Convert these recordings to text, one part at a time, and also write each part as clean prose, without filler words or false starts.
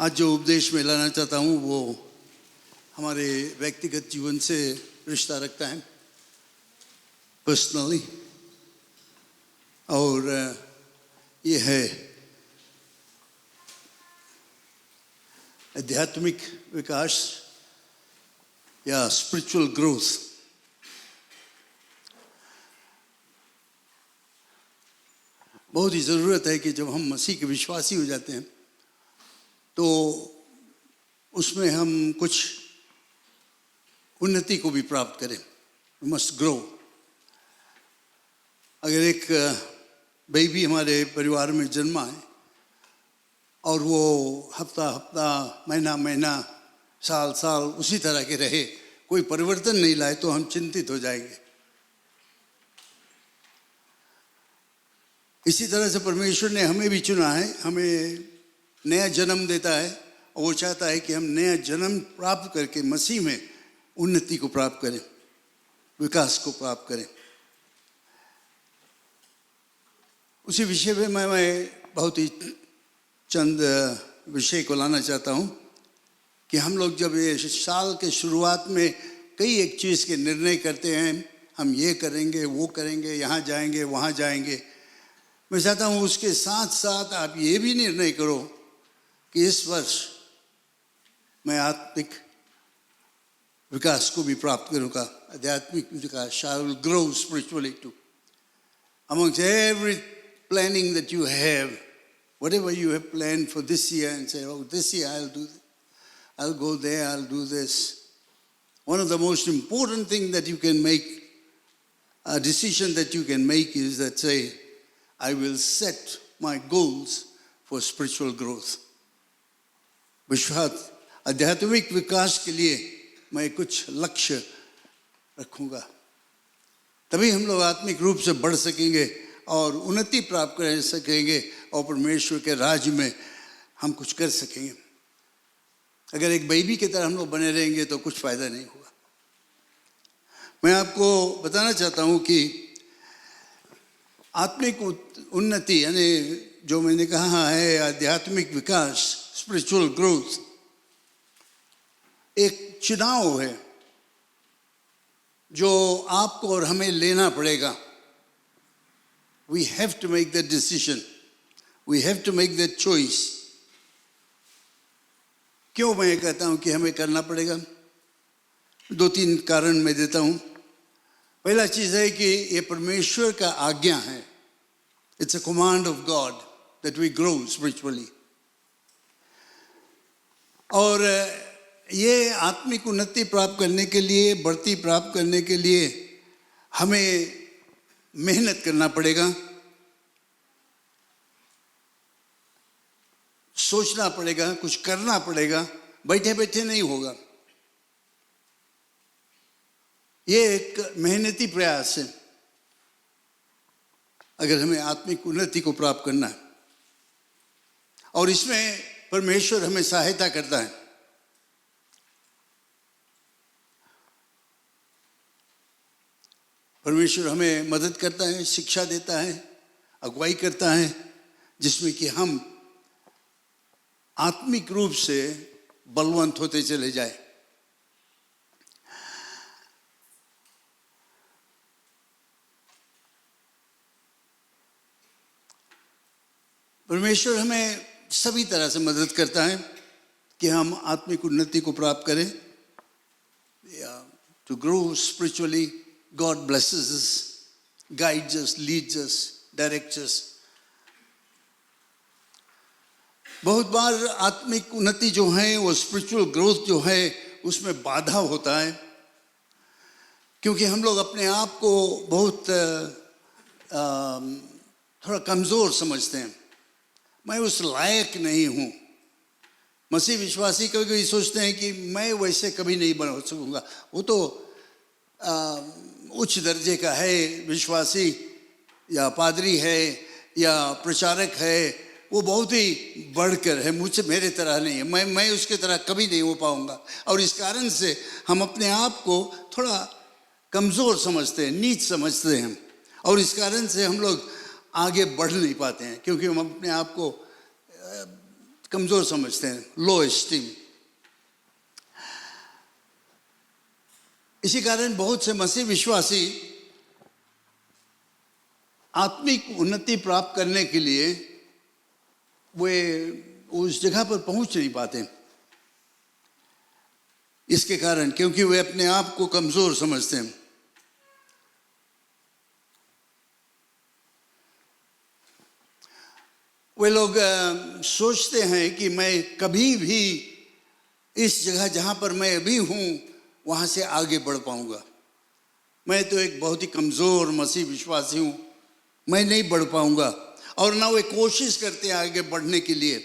आज जो उपदेश में लाना चाहता हूँ वो हमारे व्यक्तिगत जीवन से रिश्ता रखता है, पर्सनली, और ये है आध्यात्मिक विकास या स्पिरिचुअल ग्रोथ। बहुत ही ज़रूरत है कि जब हम मसीह के विश्वासी हो जाते हैं तो उसमें हम कुछ उन्नति को भी प्राप्त करें। We must grow. अगर एक बेबी हमारे परिवार में जन्मा है और वो हफ्ता हफ्ता, महीना महीना, साल साल उसी तरह के रहे, कोई परिवर्तन नहीं लाए, तो हम चिंतित हो जाएंगे। इसी तरह से परमेश्वर ने हमें भी चुना है, हमें नया जन्म देता है और वो चाहता है कि हम नया जन्म प्राप्त करके मसीह में उन्नति को प्राप्त करें, विकास को प्राप्त करें। उसी विषय पे मैं बहुत ही चंद विषय को लाना चाहता हूँ कि हम लोग जब ये साल के शुरुआत में कई एक चीज़ के निर्णय करते हैं, हम ये करेंगे, वो करेंगे, यहाँ जाएंगे, वहाँ जाएंगे। मैं चाहता हूँ उसके साथ साथ आप ये भी निर्णय करो कि इस वर्ष मैं आत्मिक विकास को भी प्राप्त करूँगा, आध्यात्मिक विकास। I will grow spiritually too. Amongst every planning that you have, whatever you have planned for this year, and say, oh, this year I'll do this, I'll go there, I'll do this. One of the most important things that you can make, a decision that you can make, is that say, I will set my goals for spiritual growth. विश्वास आध्यात्मिक विकास के लिए मैं कुछ लक्ष्य रखूंगा, तभी हम लोग आत्मिक रूप से बढ़ सकेंगे और उन्नति प्राप्त कर सकेंगे और परमेश्वर के राज्य में हम कुछ कर सकेंगे। अगर एक बेबी की तरह हम लोग बने रहेंगे तो कुछ फायदा नहीं होगा। मैं आपको बताना चाहता हूँ कि आत्मिक उन्नति यानी जो मैंने कहा है आध्यात्मिक विकास, स्पिरिचुअल ग्रोथ, एक चुनाव है जो आपको और हमें लेना पड़ेगा। We have to make that decision. We have to make that choice. क्यों मैं कहता हूं कि हमें करना पड़ेगा? दो तीन कारण मैं देता हूं। पहला चीज है कि ये परमेश्वर का आज्ञा है। It's a command of God that we grow spiritually. और ये आत्मिक उन्नति प्राप्त करने के लिए, बढ़ती प्राप्त करने के लिए हमें मेहनत करना पड़ेगा, सोचना पड़ेगा, कुछ करना पड़ेगा, बैठे बैठे नहीं होगा। ये एक मेहनती प्रयास है अगर हमें आत्मिक उन्नति को प्राप्त करना है, और इसमें परमेश्वर हमें सहायता करता है। परमेश्वर हमें मदद करता है, शिक्षा देता है, अगुवाई करता है, जिसमें कि हम आत्मिक रूप से बलवंत होते चले जाए। परमेश्वर हमें सभी तरह से मदद करता है कि हम आत्मिक उन्नति को प्राप्त करें। To grow spiritually, God blesses us, guides us, leads us, directs us. बहुत बार आत्मिक उन्नति जो है, वो स्पिरिचुअल ग्रोथ जो है, उसमें बाधा होता है, क्योंकि हम लोग अपने आप को बहुत थोड़ा कमज़ोर समझते हैं। मैं उस लायक नहीं हूँ। मसीह विश्वासी कभी सोचते हैं कि मैं वैसे कभी नहीं बन सकूँगा, वो तो उच्च दर्जे का है, विश्वासी या पादरी है या प्रचारक है, वो बहुत ही बढ़कर है, मुझसे मेरे तरह नहीं है, मैं उसके तरह कभी नहीं हो पाऊँगा। और इस कारण से हम अपने आप को थोड़ा कमज़ोर समझते हैं, नीच समझते हैं, और इस कारण से हम लोग आगे बढ़ नहीं पाते हैं, क्योंकि हम अपने आप को कमज़ोर समझते हैं, लो एस्टीम। इसी कारण बहुत से मसीह विश्वासी आत्मिक उन्नति प्राप्त करने के लिए वे उस जगह पर पहुंच नहीं पाते। इसके कारण क्योंकि वे अपने आप को कमज़ोर समझते हैं। वे लोग सोचते हैं कि मैं कभी भी इस जगह जहाँ पर मैं अभी हूँ वहाँ से आगे बढ़ पाऊँगा। मैं तो एक बहुत ही कमज़ोर मसीह विश्वासी हूँ, मैं नहीं बढ़ पाऊँगा। और ना वे कोशिश करते हैं आगे बढ़ने के लिए।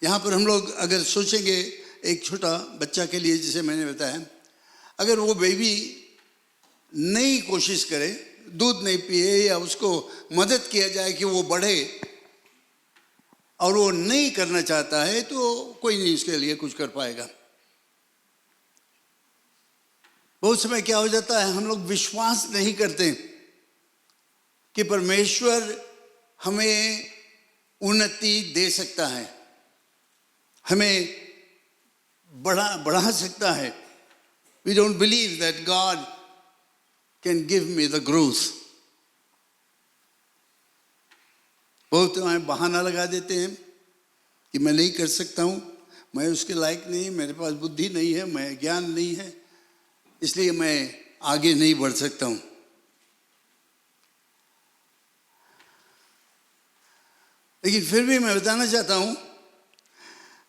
यहाँ पर हम लोग अगर सोचेंगे एक छोटा बच्चा के लिए, जिसे मैंने बताया, अगर वो बेबी नहीं कोशिश करे, दूध नहीं पिए या उसको मदद किया जाए कि वो बढ़े, और वो नहीं करना चाहता है, तो कोई नहीं इसके लिए कुछ कर पाएगा। बहुत समय क्या हो जाता है, हम लोग विश्वास नहीं करते कि परमेश्वर हमें उन्नति दे सकता है, हमें बढ़ा सकता है। We don't believe that God can give me the growth. बहुत बहाना लगा देते हैं कि मैं नहीं कर सकता हूँ, मैं उसके लायक नहीं, मेरे पास बुद्धि नहीं है, मैं ज्ञान नहीं है, इसलिए मैं आगे नहीं बढ़ सकता हूँ। लेकिन फिर भी मैं बताना चाहता हूँ,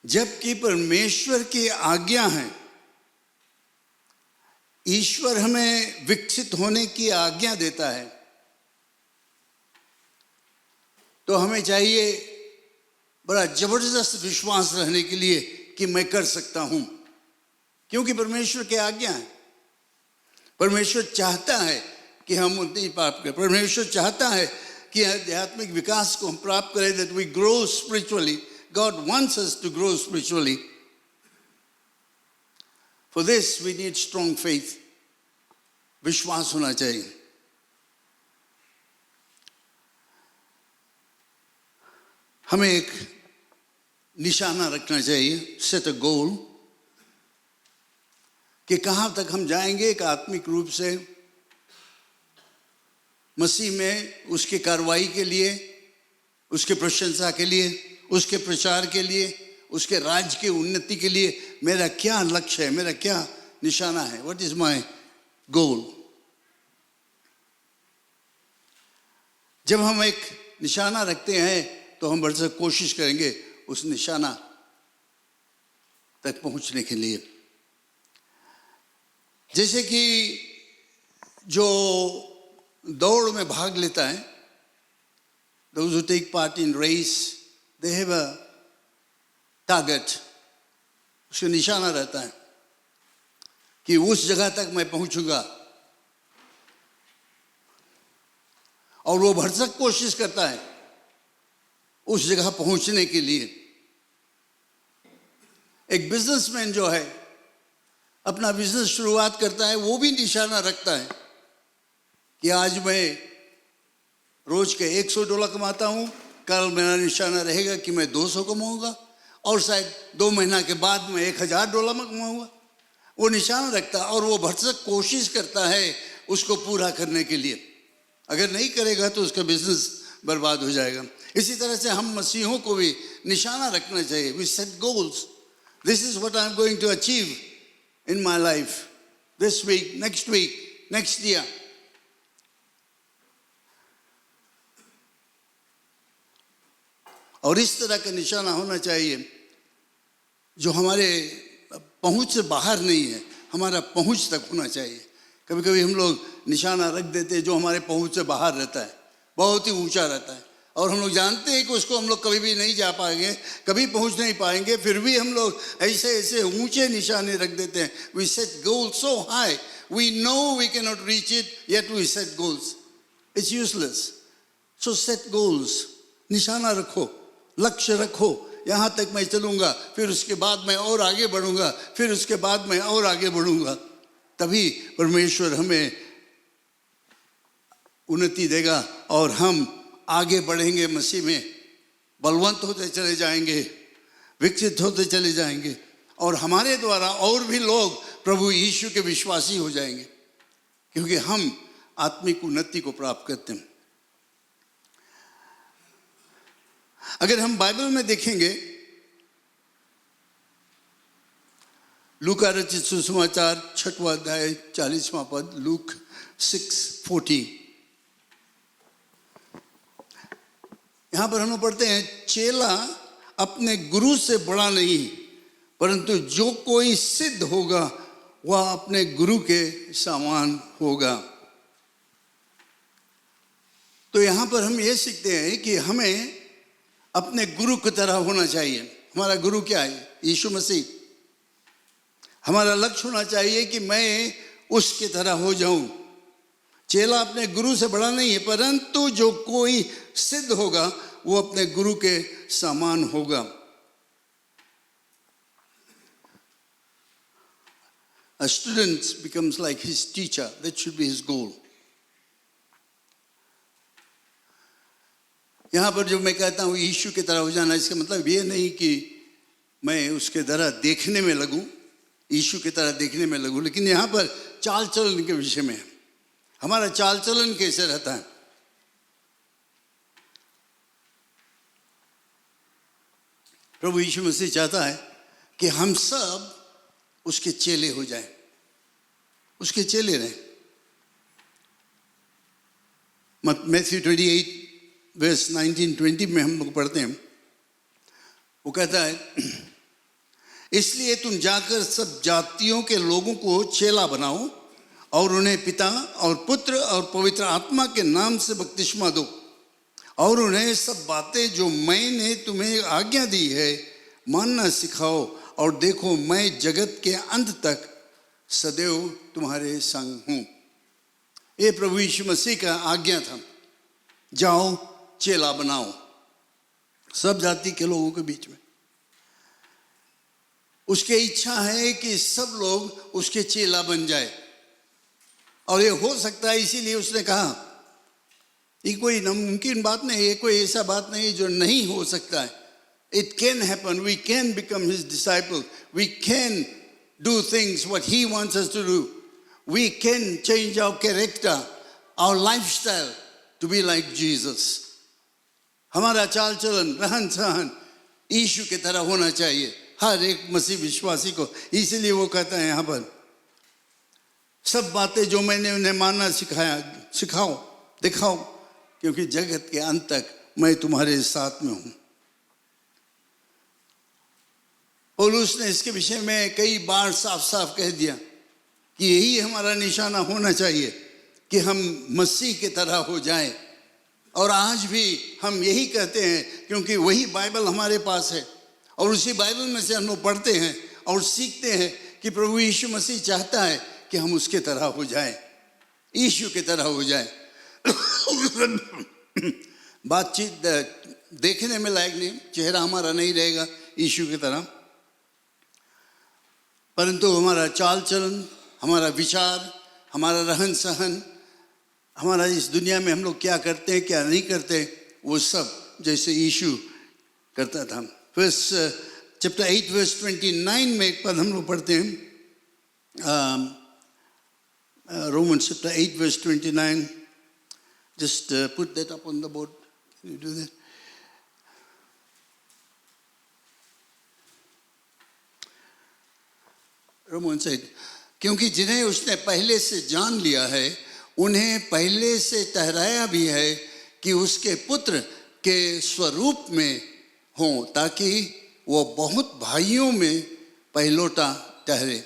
जबकि परमेश्वर की आज्ञा है, ईश्वर हमें विकसित होने की आज्ञा देता है, तो हमें चाहिए बड़ा जबरदस्त विश्वास रहने के लिए कि मैं कर सकता हूँ, क्योंकि परमेश्वर की आज्ञा है। परमेश्वर चाहता है कि हम उन्नति प्राप्त करें। परमेश्वर चाहता है कि आध्यात्मिक विकास को हम प्राप्त करें, that we grow spiritually. God wants us to grow spiritually. For this we need strong faith. विश्वास होना चाहिए। हमें एक निशाना रखना चाहिए, set a goal, कि कहाँ तक हम जाएंगे एक आत्मिक रूप से मसीह में, उसकी कार्रवाई के लिए, उसके प्रशंसा के लिए, उसके प्रचार के लिए, उसके राज्य की उन्नति के लिए मेरा क्या लक्ष्य है, मेरा क्या निशाना है। What is my goal. जब हम एक निशाना रखते हैं तो हम भरसक कोशिश करेंगे उस निशाना तक पहुंचने के लिए। जैसे कि जो दौड़ में भाग लेता है, those who take part in race, they have a target, उसका निशाना रहता है कि उस जगह तक मैं पहुंचूंगा, और वो भरसक कोशिश करता है उस जगह पहुंचने के लिए। एक बिजनेसमैन जो है अपना बिजनेस शुरुआत करता है, वो भी निशाना रखता है कि आज मैं रोज के $100 कमाता हूँ, कल मेरा निशाना रहेगा कि मैं 200 कमाऊँगा, और शायद 2 महीना के बाद मैं $1000 में कमाऊँगा। वो निशाना रखता है और वो भरसक कोशिश करता है उसको पूरा करने के लिए। अगर नहीं करेगा तो उसका बिजनेस बर्बाद हो जाएगा। इसी तरह से हम मसीहों को भी निशाना रखना चाहिए। We set goals. This is what I'm going to achieve in my life, this week, next year. और इस तरह का निशाना होना चाहिए जो हमारे पहुंच से बाहर नहीं है, हमारा पहुंच तक होना चाहिए। कभी कभी हम लोग निशाना रख देते हैं जो हमारे पहुंच से बाहर रहता है, बहुत ही ऊंचा रहता है, और हम लोग जानते हैं कि उसको हम लोग कभी भी नहीं जा पाएंगे, कभी पहुंच नहीं पाएंगे, फिर भी हम लोग ऐसे ऐसे ऊंचे निशाने रख देते हैं। We set goals so high, we know we cannot reach it, yet we set goals. It's useless. So set goals. निशाना रखो, लक्ष्य रखो, यहाँ तक मैं चलूँगा, फिर उसके बाद मैं और आगे बढ़ूँगा, फिर उसके बाद मैं और आगे बढ़ूँगा। तभी परमेश्वर हमें उन्नति देगा और हम आगे बढ़ेंगे मसीह में। बलवंत होते चले जाएंगे, विकसित होते चले जाएंगे, और हमारे द्वारा और भी लोग प्रभु यीशु के विश्वासी हो जाएंगे, क्योंकि हम आत्मिक उन्नति को प्राप्त करते हैं। अगर हम बाइबल में देखेंगे, लूका रचित सुसमाचार 6वां अध्याय 40वां पद, लूक 6:40, यहां पर हम पढ़ते हैं, चेला अपने गुरु से बड़ा नहीं, परंतु जो कोई सिद्ध होगा वह अपने गुरु के समान होगा। तो यहां पर हम ये सीखते हैं कि हमें अपने गुरु की तरह होना चाहिए। हमारा गुरु क्या है? यीशु मसीह। हमारा लक्ष्य होना चाहिए कि मैं उसकी तरह हो जाऊं। चेला अपने गुरु से बड़ा नहीं है, परंतु जो कोई सिद्ध होगा वो अपने गुरु के समान होगा। A student becomes like his teacher. That should be his goal. यहाँ पर जो मैं कहता हूँ यीशु की तरह हो जाना, इसका मतलब ये नहीं कि मैं उसके तरह देखने में लगूं, यीशु की तरह देखने में लगूं, लेकिन यहाँ पर चाल चलन के विषय में हमारा चाल चलन कैसे रहता है। प्रभु यीशु मसीह चाहता है कि हम सब उसके चेले हो जाएं, उसके चेले रहें। मैथ्यू 28 वर्स 19-20 में हम लोग पढ़ते हैं, वो कहता है, इसलिए तुम जाकर सब जातियों के लोगों को चेला बनाओ और उन्हें पिता और पुत्र और पवित्र आत्मा के नाम से बपतिस्मा दो, और उन्हें सब बातें जो मैंने तुम्हें आज्ञा दी है मानना सिखाओ, और देखो मैं जगत के अंत तक सदैव तुम्हारे संग हूं। ये प्रभु यीशु मसीह का आज्ञा था, जाओ चेला बनाओ सब जाति के लोगों के बीच में। उसकी इच्छा है कि सब लोग उसके चेला बन जाए, और ये हो सकता है, इसीलिए उसने कहा, ये कोई नामुमकिन बात नहीं, ये कोई ऐसा बात नहीं जो नहीं हो सकता है। It can happen. We can become his disciple. We can do things what he wants us to do. We can change our character, our lifestyle to be like Jesus. हमारा चाल चलन, रहन सहन यीशु की तरह होना चाहिए हर एक मसीह विश्वासी को। इसीलिए वो कहता है यहाँ पर, सब बातें जो मैंने उन्हें मानना सिखाओ दिखाओ, क्योंकि जगत के अंत तक मैं तुम्हारे साथ में हूं। पौलुस ने इसके विषय में कई बार साफ साफ कह दिया कि यही हमारा निशाना होना चाहिए कि हम मसीह की तरह हो जाएं। और आज भी हम यही कहते हैं, क्योंकि वही बाइबल हमारे पास है, और उसी बाइबल में से हम लोग पढ़ते हैं और सीखते हैं कि प्रभु यीशु मसीह चाहता है कि हम उसके तरह हो जाएं, यीशु की तरह हो जाएं। बातचीत देखने में लायक नहीं, चेहरा हमारा नहीं रहेगा यीशु की तरह, परंतु हमारा चाल चलन, हमारा विचार, हमारा रहन सहन, हमारा इस दुनिया में हम लोग क्या करते हैं क्या नहीं करते, वो सब जैसे यीशु करता था। चैप्टर 8 वर्स 29 में एक पद हम लोग पढ़ते हैं, Romans chapter 8 verse 29. Just put that up on the board. Can you do that? Romans 8. क्योंकि जिन्हें उसने पहले से जान लिया है उन्हें पहले से ठहराया भी है कि उसके पुत्र के स्वरूप में हों, ताकि वो बहुत भाइयों में पहलोटा ठहरे।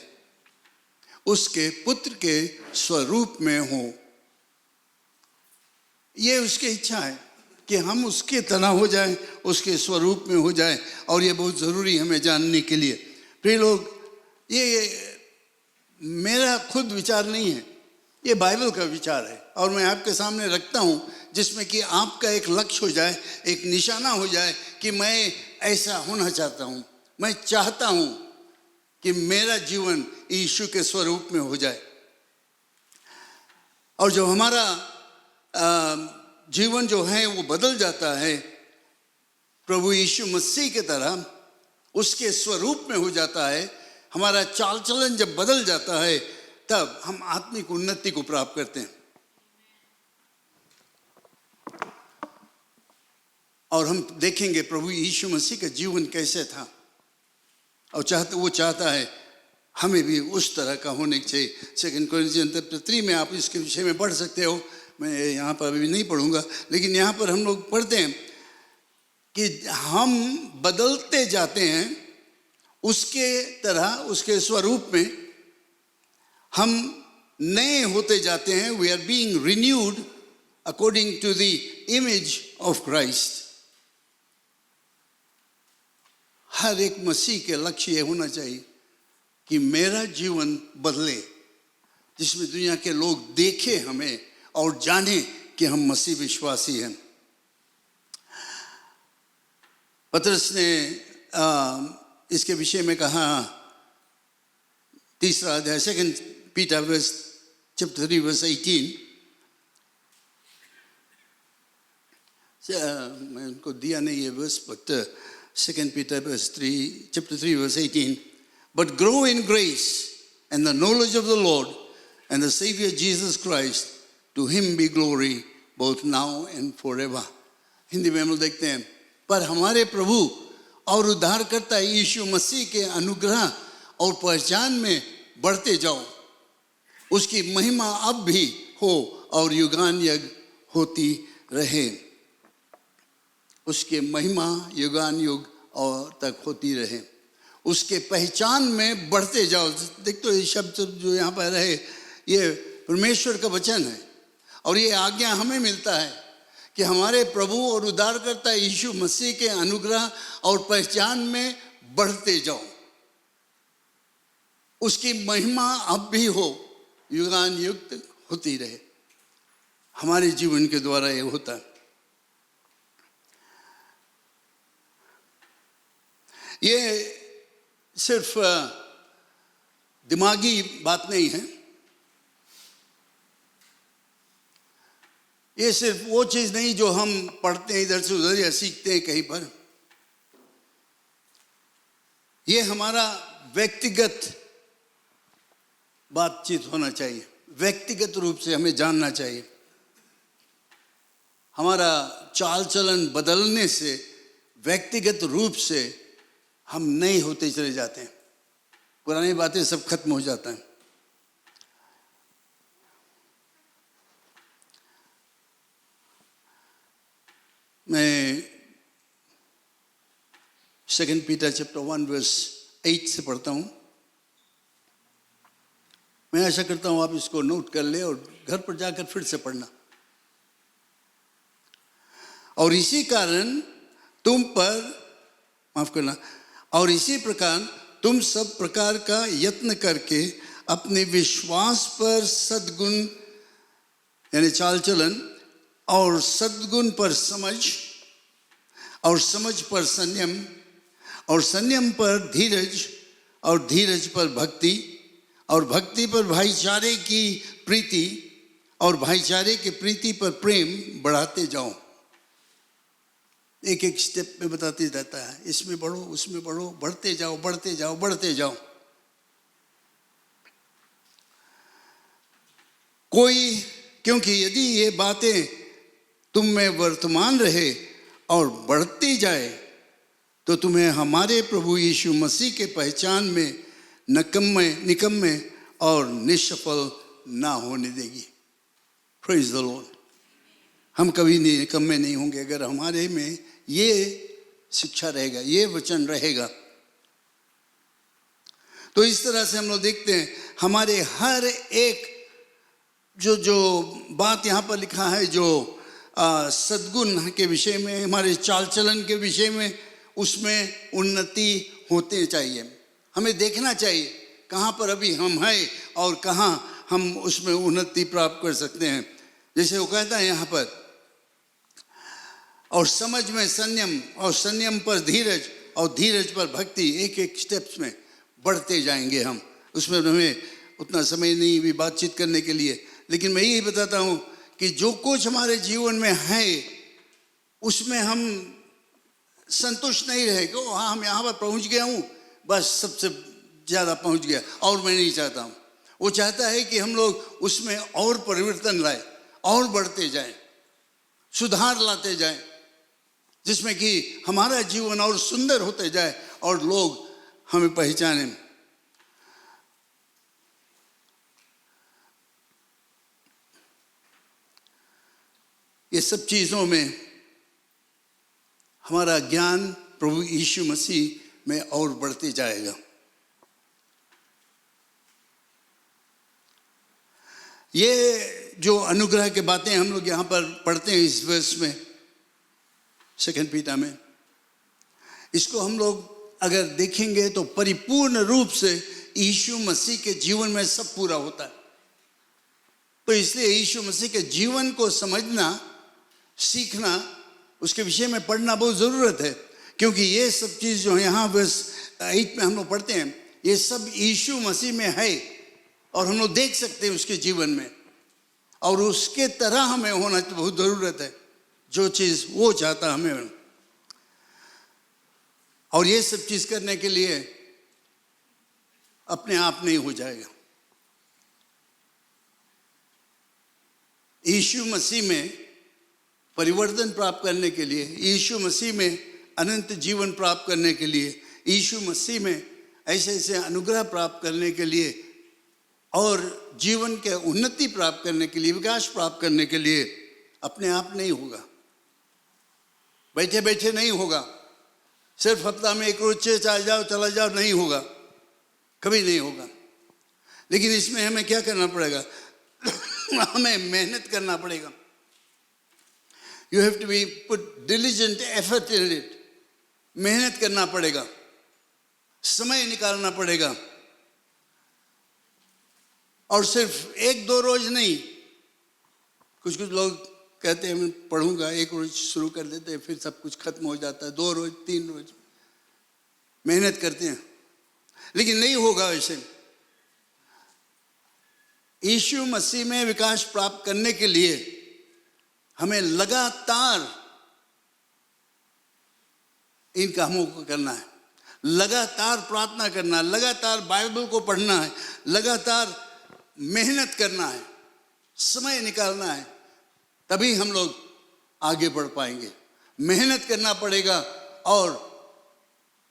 उसके पुत्र के स्वरूप में हो, ये उसकी इच्छा है कि हम उसके तरह हो जाएं, उसके स्वरूप में हो जाएं, और ये बहुत ज़रूरी हमें जानने के लिए। प्रिय लोग, ये मेरा खुद विचार नहीं है, ये बाइबल का विचार है, और मैं आपके सामने रखता हूँ, जिसमें कि आपका एक लक्ष्य हो जाए, एक निशाना हो जाए कि मैं ऐसा होना चाहता हूँ, मैं चाहता हूँ कि मेरा जीवन यीशु के स्वरूप में हो जाए। और जो हमारा जीवन जो है वो बदल जाता है, प्रभु यीशु मसीह के तरह उसके स्वरूप में हो जाता है, हमारा चाल चलन जब बदल जाता है, तब हम आत्मिक उन्नति को प्राप्त करते हैं। और हम देखेंगे प्रभु यीशु मसीह का जीवन कैसे था, और वो चाहता है हमें भी उस तरह का होने चाहिए। 2 कोरिन्थियंस 3 में आप इसके विषय में पढ़ सकते हो, मैं यहाँ पर अभी नहीं पढ़ूंगा, लेकिन यहाँ पर हम लोग पढ़ते हैं कि हम बदलते जाते हैं उसके तरह, उसके स्वरूप में हम नए होते जाते हैं। We are being renewed according to the image of Christ. हर एक मसीह के लक्ष्य ये होना चाहिए कि मेरा जीवन बदले, जिसमें दुनिया के लोग देखें हमें और जाने कि हम मसीह विश्वासी हैं। पतरस ने इसके विषय में कहा, 3 अध्याय 2 Peter chapter 3 verse 18, मैं उनको दिया नहीं है verse, but 2 Peter chapter 3 verse 18, but grow in grace and the knowledge of the Lord and the Savior Jesus Christ, to him be glory both now and forever। Hindi में हम लोग देखते हैं, पर हमारे प्रभु और उद्धारकर्ता यीशु मसीह के अनुग्रह और पहचान में बढ़ते जाओ, उसकी महिमा अब भी हो और युगान युग होती रहे। उसके महिमा युगान युग और तक होती रहे। उसके पहचान में बढ़ते जाओ। देख तो ये शब्द जो यहाँ पर है, ये परमेश्वर का वचन है, और ये आज्ञा हमें मिलता है कि हमारे प्रभु और उद्धारकर्ता यीशु मसीह के अनुग्रह और पहचान में बढ़ते जाओ, उसकी महिमा अब भी हो, युगान युग तक होती रहे। हमारे जीवन के द्वारा ये होता है। ये सिर्फ दिमागी बात नहीं है, ये सिर्फ वो चीज नहीं जो हम पढ़ते हैं इधर से उधर या सीखते हैं कहीं पर। ये हमारा व्यक्तिगत बातचीत होना चाहिए, व्यक्तिगत रूप से हमें जानना चाहिए। हमारा चाल चलन बदलने से व्यक्तिगत रूप से हम नए होते चले जाते हैं, पुरानी बातें सब खत्म हो जाता है। मैं 2 Peter chapter 1 verse 8 से पढ़ता हूँ। मैं आशा करता हूँ आप इसको नोट कर ले और घर पर जाकर फिर से पढ़ना। और इसी कारण तुम पर, माफ करना, और इसी प्रकार तुम सब प्रकार का यत्न करके अपने विश्वास पर सद्गुण यानी चाल चलन, और सद्गुण पर समझ, और समझ पर संयम, और संयम पर धीरज, और धीरज पर भक्ति, और भक्ति पर भाईचारे की प्रीति, और भाईचारे की प्रीति पर प्रेम बढ़ाते जाओ। एक एक स्टेप में बताते रहता है, इसमें बढ़ो, उसमें बढ़ो, बढ़ते जाओ, बढ़ते जाओ, बढ़ते जाओ। क्योंकि यदि ये बातें तुम में वर्तमान रहे और बढ़ती जाए, तो तुम्हें हमारे प्रभु यीशु मसीह के पहचान में निकम्मे और निष्फल ना होने देगी। Praise the Lord. हम कभी निकम्मे नहीं होंगे अगर हमारे में ये शिक्षा रहेगा, ये वचन रहेगा। तो इस तरह से हम लोग देखते हैं हमारे हर एक जो बात यहाँ पर लिखा है, जो सद्गुण के विषय में, हमारे चाल चलन के विषय में, उसमें उन्नति होते चाहिए। हमें देखना चाहिए कहाँ पर अभी हम हैं और कहाँ हम उसमें उन्नति प्राप्त कर सकते हैं। जैसे वो कहता है यहाँ पर, और समझ में संयम, और संयम पर धीरज, और धीरज पर भक्ति। एक एक स्टेप्स में बढ़ते जाएंगे हम। उसमें हमें उतना समय नहीं भी बातचीत करने के लिए, लेकिन मैं यही बताता हूँ कि जो कुछ हमारे जीवन में है उसमें हम संतुष्ट नहीं रहे कि हाँ हम यहाँ पर पहुँच गया हूँ, बस सबसे ज़्यादा पहुँच गया और मैं नहीं चाहता हूँ। वो चाहता है कि हम लोग उसमें और परिवर्तन लाए और बढ़ते जाएं, सुधार लाते जाएं, जिसमें कि हमारा जीवन और सुंदर होते जाए और लोग हमें पहचानें। ये सब चीज़ों में हमारा ज्ञान प्रभु यीशु मसीह में और बढ़ते जाएगा। ये जो अनुग्रह के बातें हम लोग यहाँ पर पढ़ते हैं इस वर्ष में, 2 पीटर में, इसको हम लोग अगर देखेंगे तो परिपूर्ण रूप से यीशु मसीह के जीवन में सब पूरा होता है। तो इसलिए यीशु मसीह के जीवन को समझना, सीखना, उसके विषय में पढ़ना बहुत ज़रूरत है, क्योंकि ये सब चीज़ जो यहाँ वर्ष 8 में हम लोग पढ़ते हैं, ये सब यीशु मसीह में है और हम लोग देख सकते हैं उसके जीवन में, और उसके तरह हमें होना बहुत ज़रूरत है, जो चीज़ वो चाहता हमें। और ये सब चीज़ करने के लिए अपने आप नहीं हो जाएगा। यीशु मसीह में परिवर्तन प्राप्त करने के लिए, यीशु मसीह में अनंत जीवन प्राप्त करने के लिए, यीशु मसीह में ऐसे ऐसे अनुग्रह प्राप्त करने के लिए और जीवन के उन्नति प्राप्त करने के लिए, विकास प्राप्त करने के लिए अपने आप नहीं होगा, बैठे बैठे नहीं होगा। सिर्फ हफ्ता में एक रोज चर्च आ जाओ चला जाओ नहीं होगा, कभी नहीं होगा। लेकिन इसमें हमें क्या करना पड़ेगा? हमें मेहनत करना पड़ेगा। You have to be put diligent effort in it. मेहनत करना पड़ेगा, समय निकालना पड़ेगा, और सिर्फ 1-2 रोज नहीं। कुछ लोग कहते हैं मैं पढ़ूंगा, एक रोज शुरू कर देते हैं, फिर सब कुछ खत्म हो जाता है। 2 रोज 3 रोज मेहनत करते हैं, लेकिन नहीं होगा वैसे। यीशु मसीह में विकास प्राप्त करने के लिए हमें लगातार इन कामों को करना है, लगातार प्रार्थना करना है, लगातार बाइबल को पढ़ना है, लगातार मेहनत करना है, समय निकालना है, तभी हम लोग आगे बढ़ पाएंगे। मेहनत करना पड़ेगा, और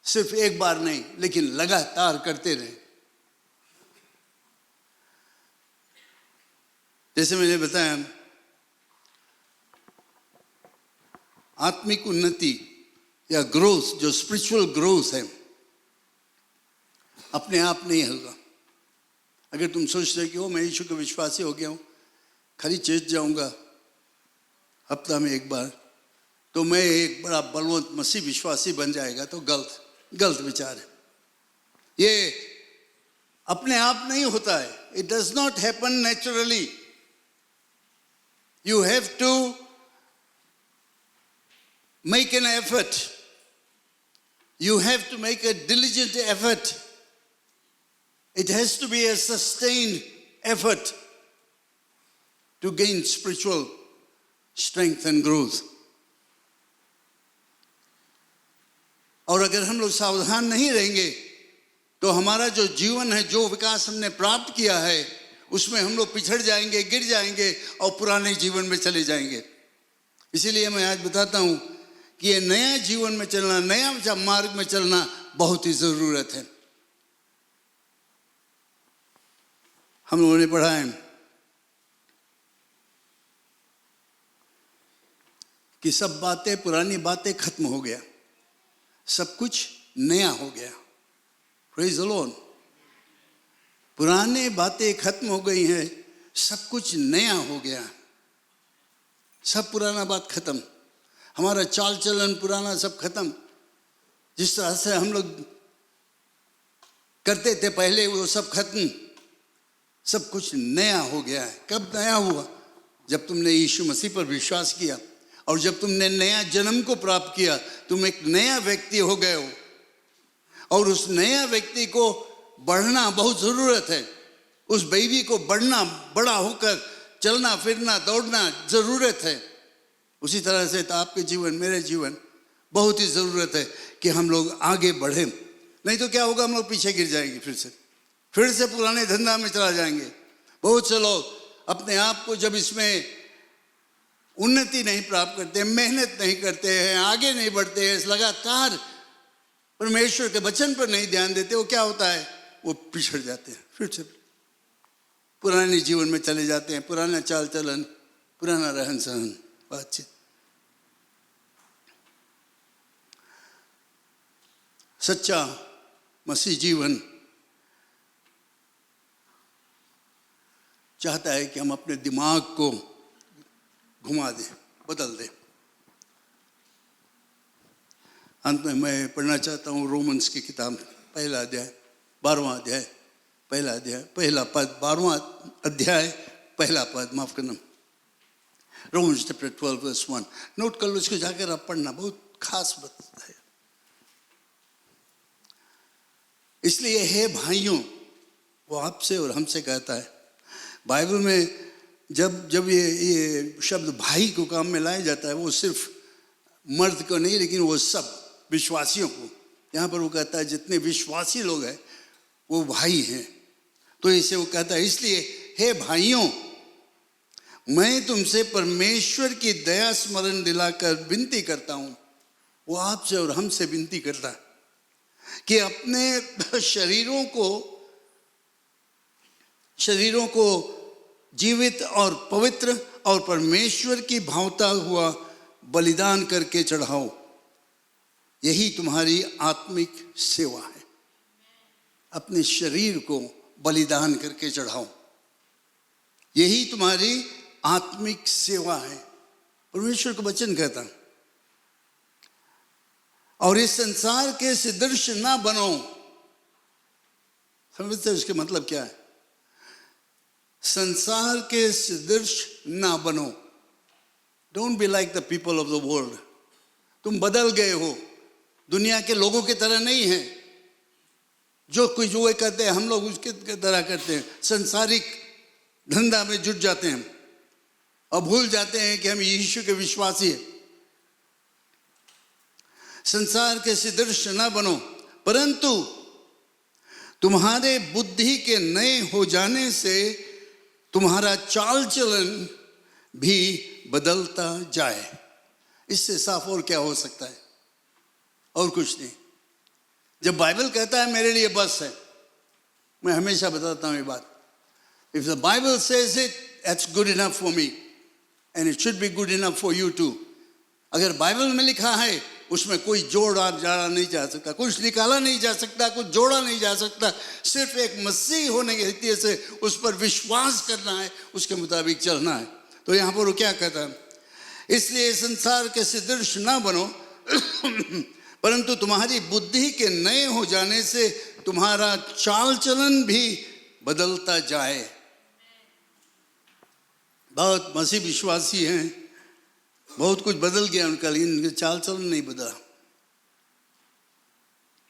सिर्फ एक बार नहीं, लेकिन लगातार करते रहें। जैसे मैंने बताया, आत्मिक उन्नति या ग्रोथ, जो स्पिरिचुअल ग्रोथ है, अपने आप नहीं होगा। अगर तुम सोचते कि मैं यीशु का विश्वासी हो गया हूँ, खाली चर्च जाऊंगा हफ्ता में एक बार, तो मैं एक बड़ा बलवंत मसीह विश्वासी बन जाएगा, तो गलत विचार है। ये अपने आप नहीं होता है। It does not happen naturally. You have to make an effort. You have to make a diligent effort. It has to be a sustained effort to gain spiritual strength and growth. और अगर हम लोग सावधान नहीं रहेंगे तो हमारा जो जीवन है, जो विकास हमने प्राप्त किया है, उसमें हम लोग पिछड़ जाएंगे, गिर जाएंगे और पुराने जीवन में चले जाएंगे। इसीलिए मैं आज बताता हूँ कि ये नया जीवन में चलना, नया मार्ग में चलना बहुत ही ज़रूरत है। हम लोगों ने पढ़ा है कि सब बातें, पुरानी बातें खत्म हो गया, सब कुछ नया हो गया। Praise the Lord. पुरानी बातें खत्म हो गई हैं, सब कुछ नया हो गया। सब पुराना बात खत्म, हमारा चाल चलन पुराना सब खत्म। जिस तरह से हम लोग करते थे पहले, वो सब खत्म, सब कुछ नया हो गया है। कब नया हुआ? जब तुमने यीशु मसीह पर विश्वास किया, और जब तुमने नया जन्म को प्राप्त किया, तुम एक नया व्यक्ति हो गए हो। और उस नया व्यक्ति को बढ़ना बहुत ज़रूरत है। उस बेबी को बढ़ना, बड़ा होकर चलना फिरना दौड़ना ज़रूरत है। उसी तरह से तो आपके जीवन, मेरे जीवन, बहुत ही ज़रूरत है कि हम लोग आगे बढ़ें, नहीं तो क्या होगा, हम लोग पीछे गिर जाएंगे, फिर से पुराने धंधा में चला जाएंगे। बहुत से लोग अपने आप को जब इसमें उन्नति नहीं प्राप्त करते, मेहनत नहीं करते हैं, आगे नहीं बढ़ते हैं, लगातार परमेश्वर के वचन पर नहीं ध्यान देते, वो क्या होता है, वो पिछड़ जाते हैं, फिर से पुराने जीवन में चले जाते हैं, पुराना चाल चलन, पुराना रहन सहन, बातचीत। सच्चा मसीह जीवन चाहता है कि हम अपने दिमाग को घुमा दें, बदल दें। अंत में मैं पढ़ना चाहता हूँ रोमन्स की किताब, पहला अध्याय 12वां अध्याय, पहला अध्याय पहला पद, 12वां अध्याय पहला पद, माफ करना, रोमन्स चैप्टर 12 वर्स 1। नोट कर लो, इसको जाकर आप पढ़ना, बहुत खास बात है। इसलिए हे भाइयों, वो आपसे और हमसे कहता है। बाइबल में जब ये शब्द भाई को काम में लाया जाता है, वो सिर्फ मर्द को नहीं, लेकिन वो सब विश्वासियों को, यहाँ पर वो कहता है जितने विश्वासी लोग हैं वो भाई हैं। तो इसे वो कहता है, इसलिए हे भाइयों, मैं तुमसे परमेश्वर की दया स्मरण दिलाकर विनती करता हूँ। वो आपसे और हमसे विनती करता है कि अपने शरीरों को जीवित और पवित्र और परमेश्वर की भावता हुआ बलिदान करके चढ़ाओ, यही तुम्हारी आत्मिक सेवा है। अपने शरीर को बलिदान करके चढ़ाओ, यही तुम्हारी आत्मिक सेवा है, परमेश्वर का वचन कहता। और इस संसार के सदृश ना बनो। समझते हो इसके मतलब क्या है? संसार के सदृश ना बनो। Don't be like the people of the world. तुम बदल गए हो, दुनिया के लोगों की तरह नहीं है। जो कुछ जो वे करते हैं हम लोग उसके तरह करते हैं, संसारिक धंधा में जुट जाते हैं और भूल जाते हैं कि हम यीशु के विश्वासी हैं। संसार के सदृश न बनो, परंतु तुम्हारे बुद्धि के नए हो जाने से तुम्हारा चाल चलन भी बदलता जाए। इससे साफ और क्या हो सकता है? और कुछ नहीं। जब बाइबल कहता है मेरे लिए बस है, मैं हमेशा बताता हूँ ये बात, if the Bible says it, that's good enough for me and it should be good enough for you too. अगर बाइबल में लिखा है, उसमें कोई जोड़ा जाड़ा नहीं जा सकता, कुछ निकाला नहीं जा सकता, कुछ जोड़ा नहीं जा सकता। सिर्फ एक मसीह होने के हैसियत से उस पर विश्वास करना है, उसके मुताबिक चलना है। तो यहाँ पर वो क्या कहता है? इसलिए संसार के सदृश ना बनो, परंतु तुम्हारी बुद्धि के नए हो जाने से तुम्हारा चाल चलन भी बदलता जाए। बहुत मसीह विश्वासी हैं, बहुत कुछ बदल गया उनका, लेकिन उनका चाल चलन नहीं बदला।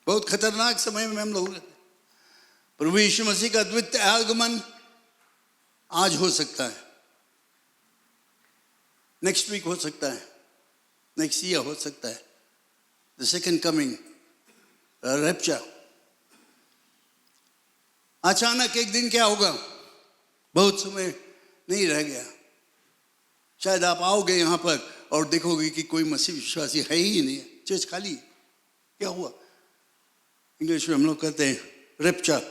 बहुत खतरनाक समय में हम लोग रहते। प्रभु यीशु मसीह का द्वितीय आगमन आज हो सकता है, नेक्स्ट वीक हो सकता है, नेक्स्ट ईयर हो सकता है। The second coming, rapture. अचानक एक दिन क्या होगा? बहुत समय नहीं रह गया। शायद आप आओगे यहाँ पर और देखोगे कि कोई मसीह विश्वासी है ही नहीं, चर्च खाली। क्या हुआ? इंग्लिश में हम लोग कहते हैं रैप्चर।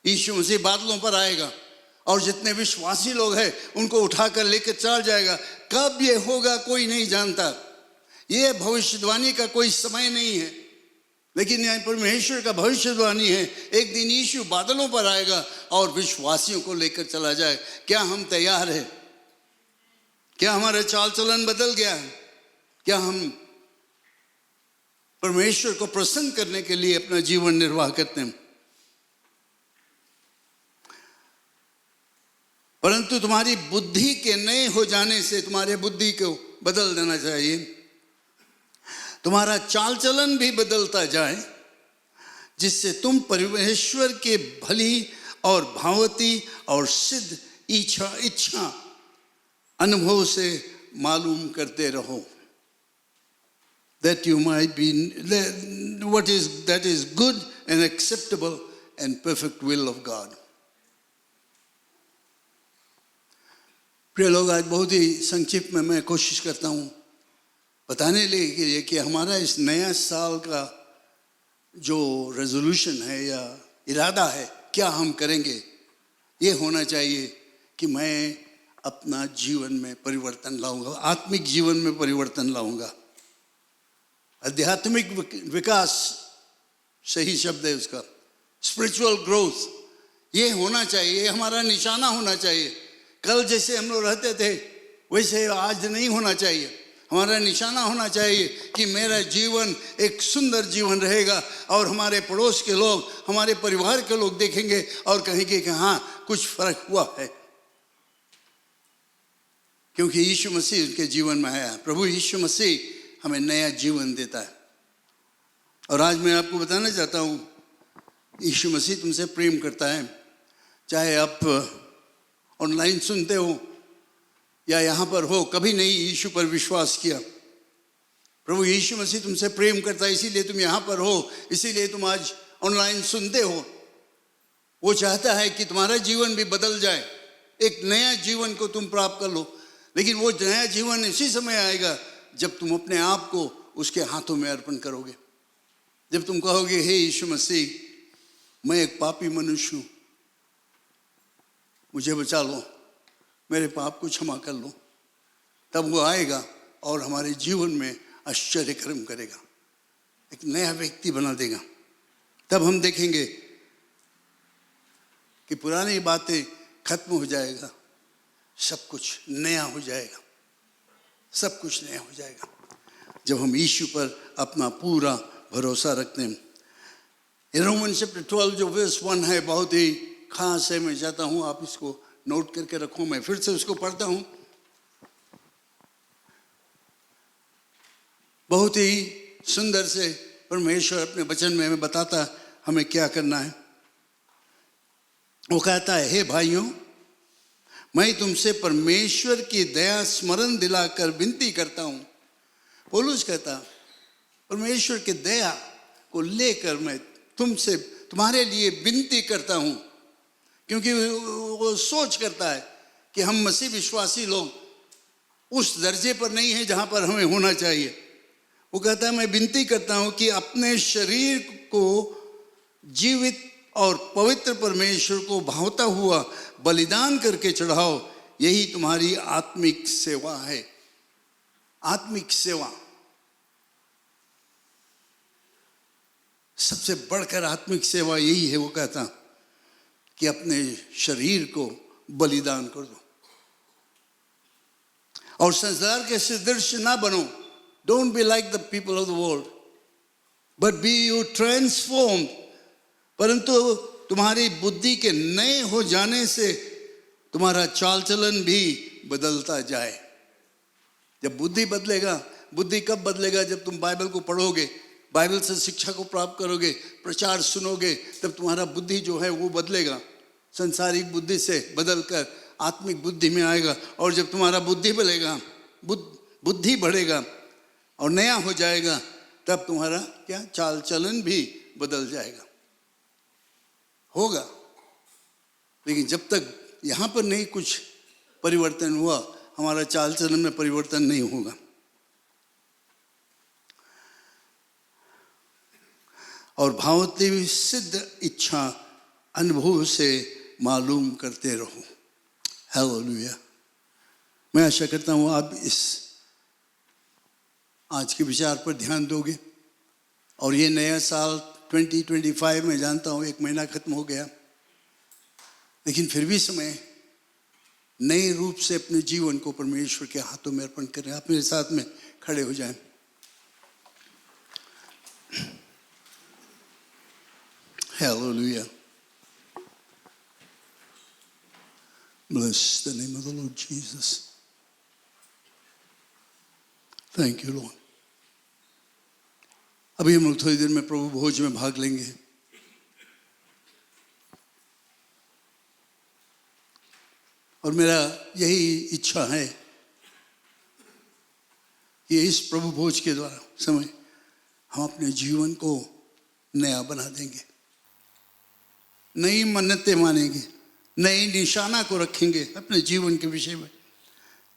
यीशु मसीह बादलों पर आएगा और जितने विश्वासी लोग हैं उनको उठाकर लेकर चल जाएगा। कब ये होगा कोई नहीं जानता, ये भविष्यवाणी का कोई समय नहीं है, लेकिन यहाँ परमेश्वर का भविष्यवाणी है। एक दिन यीशु बादलों पर आएगा और विश्वासियों को लेकर चला जाए। क्या हम तैयार हैं? क्या हमारा चाल चलन बदल गया है? क्या हम परमेश्वर को प्रसन्न करने के लिए अपना जीवन निर्वाह करते हैं? परंतु तुम्हारी बुद्धि के नए हो जाने से, तुम्हारे बुद्धि को बदल देना चाहिए, तुम्हारा चाल चलन भी बदलता जाए, जिससे तुम परमेश्वर के भली और भावती और सिद्ध इच्छा अनुभव से मालूम करते रहो। that you might be that is good and acceptable and perfect will of God. प्रिय लोग, आज बहुत ही संक्षिप्त में मैं कोशिश करता हूँ बताने के लिए कि हमारा इस नया साल का जो रेजोल्यूशन है या इरादा है, क्या हम करेंगे। ये होना चाहिए कि मैं अपना जीवन में परिवर्तन लाऊंगा, आत्मिक जीवन में परिवर्तन लाऊंगा। आध्यात्मिक विकास सही शब्द है उसका, स्पिरिचुअल ग्रोथ, ये होना चाहिए, हमारा निशाना होना चाहिए। कल जैसे हम लोग रहते थे वैसे आज नहीं होना चाहिए। हमारा निशाना होना चाहिए कि मेरा जीवन एक सुंदर जीवन रहेगा और हमारे पड़ोस के लोग, हमारे परिवार के लोग देखेंगे और कहेंगे कि हाँ, कुछ फर्क हुआ है, क्योंकि यीशु मसीह उनके जीवन में आया। प्रभु यीशु मसीह हमें नया जीवन देता है। और आज मैं आपको बताना चाहता हूँ, यीशु मसीह तुमसे प्रेम करता है। चाहे आप ऑनलाइन सुनते हो या यहाँ पर हो, कभी नहीं यीशु पर विश्वास किया। प्रभु यीशु मसीह तुमसे प्रेम करता है, इसीलिए तुम यहाँ पर हो, इसीलिए तुम आज ऑनलाइन सुनते हो। वो चाहता है कि तुम्हारा जीवन भी बदल जाए, एक नया जीवन को तुम प्राप्त कर लो। लेकिन वो नया जीवन इसी समय आएगा जब तुम अपने आप को उसके हाथों में अर्पण करोगे। जब तुम कहोगे, हे यीशु मसीह, मैं एक पापी मनुष्य हूँ, मुझे बचा लो, मेरे पाप को क्षमा कर लो। तब वो आएगा और हमारे जीवन में आश्चर्य कर्म करेगा, एक नया व्यक्ति बना देगा। तब हम देखेंगे कि पुरानी बातें खत्म हो जाएगा, सब कुछ नया हो जाएगा, सब कुछ नया हो जाएगा जब हम यीशु पर अपना पूरा भरोसा रखते हैं। रोमन चैप्टर 12 जो वर्स 1 है, बहुत ही खास है। मैं चाहता हूँ आप इसको नोट करके रखो। मैं फिर से उसको पढ़ता हूँ। बहुत ही सुंदर से परमेश्वर अपने वचन में हमें बताता हमें क्या करना है। वो कहता है, हे भाइयों, मैं तुमसे परमेश्वर की दया स्मरण दिलाकर विनती करता हूँ। पौलुस कहता, परमेश्वर की दया को लेकर मैं तुमसे, तुम्हारे लिए विनती करता हूँ, क्योंकि वो सोच करता है कि हम मसीह विश्वासी लोग उस दर्जे पर नहीं है जहाँ पर हमें होना चाहिए। वो कहता है, मैं विनती करता हूँ कि अपने शरीर को जीवित और पवित्र परमेश्वर को भावता हुआ बलिदान करके चढ़ाओ, यही तुम्हारी आत्मिक सेवा है। आत्मिक सेवा, सबसे बढ़कर आत्मिक सेवा यही है। वो कहता कि अपने शरीर को बलिदान कर दो और संसार के सदृश ना बनो। Don't be like the people of the world but be you transform. परंतु तुम्हारी बुद्धि के नए हो जाने से तुम्हारा चाल चलन भी बदलता जाए। जब बुद्धि बदलेगा, बुद्धि कब बदलेगा? जब तुम बाइबल को पढ़ोगे, बाइबल से शिक्षा को प्राप्त करोगे, प्रचार सुनोगे, तब तुम्हारा बुद्धि जो है वो बदलेगा। संसारिक बुद्धि से बदलकर आत्मिक बुद्धि में आएगा। और जब तुम्हारा बुद्धि बढ़ेगा, बुद्धि बढ़ेगा और नया हो जाएगा, तब तुम्हारा क्या चाल चलन भी बदल जाएगा, होगा। लेकिन जब तक यहाँ पर नहीं कुछ परिवर्तन हुआ, हमारा चाल चलन में परिवर्तन नहीं होगा। और भावती सिद्ध इच्छा अनुभव से मालूम करते रहो। हालेलुया। मैं आशा करता हूँ आप इस आज के विचार पर ध्यान दोगे। और ये नया साल 2025 में, जानता हूँ एक महीना खत्म हो गया, लेकिन फिर भी समय नए रूप से अपने जीवन को परमेश्वर के हाथों में अर्पण करें। आप मेरे साथ में खड़े हो जाएं। Hallelujah. Bless the name of the Lord Jesus. Thank you, Lord. अभी हम लोग थोड़ी देर में प्रभु भोज में भाग लेंगे। और मेरा यही इच्छा है कि इस प्रभु भोज के द्वारा समय हम अपने जीवन को नया बना देंगे, नई मन्नतें मानेंगे, नई निशाना को रखेंगे अपने जीवन के विषय में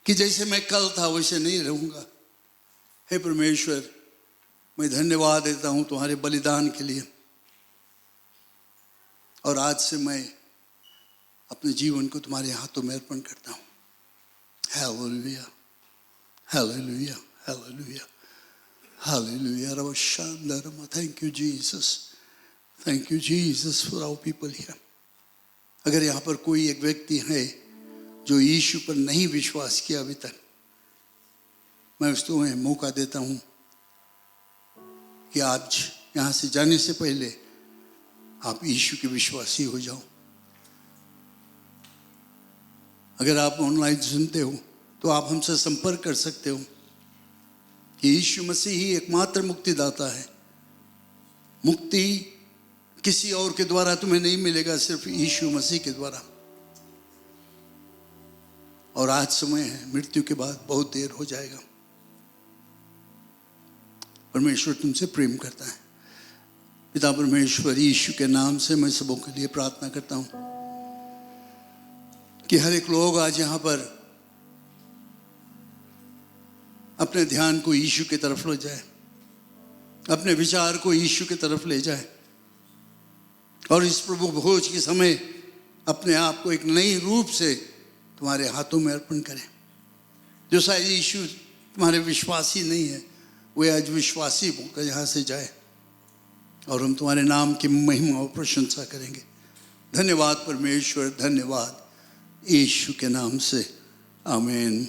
कि जैसे मैं कल था वैसे नहीं रहूँगा। हे परमेश्वर, मैं धन्यवाद देता हूँ तुम्हारे बलिदान के लिए, और आज से मैं अपने जीवन को तुम्हारे हाथों में अर्पण करता हूँ। Hallelujah, hallelujah, hallelujah, hallelujah. रब शानदार। Thank you Jesus, thank you Jesus for our people here. अगर यहाँ पर कोई एक व्यक्ति है जो यीशु पर नहीं विश्वास किया अभी तक, मैं उसको मौका देता हूँ कि आज यहाँ से जाने से पहले आप यीशु के विश्वासी हो जाओ। अगर आप ऑनलाइन सुनते हो तो आप हमसे संपर्क कर सकते हो कि यीशु मसीह ही एकमात्र मुक्तिदाता है। मुक्ति किसी और के द्वारा तुम्हें नहीं मिलेगा, सिर्फ यीशु मसीह के द्वारा। और आज समय है, मृत्यु के बाद बहुत देर हो जाएगा। परमेश्वर तुमसे प्रेम करता है। पिता परमेश्वर, यीशु के नाम से मैं सबों के लिए प्रार्थना करता हूं कि हर एक लोग आज यहां पर अपने ध्यान को यीशु की तरफ ले जाए, अपने विचार को यीशु की तरफ ले जाए, और इस प्रभु भोज के समय अपने आप को एक नई रूप से तुम्हारे हाथों में अर्पण करें। जो शायद यीशु तुम्हारे विश्वासी नहीं है, वे आज विश्वासी होकर यहाँ से जाए, और हम तुम्हारे नाम की महिमा और प्रशंसा करेंगे। धन्यवाद परमेश्वर, धन्यवाद यीशु के नाम से, आमीन।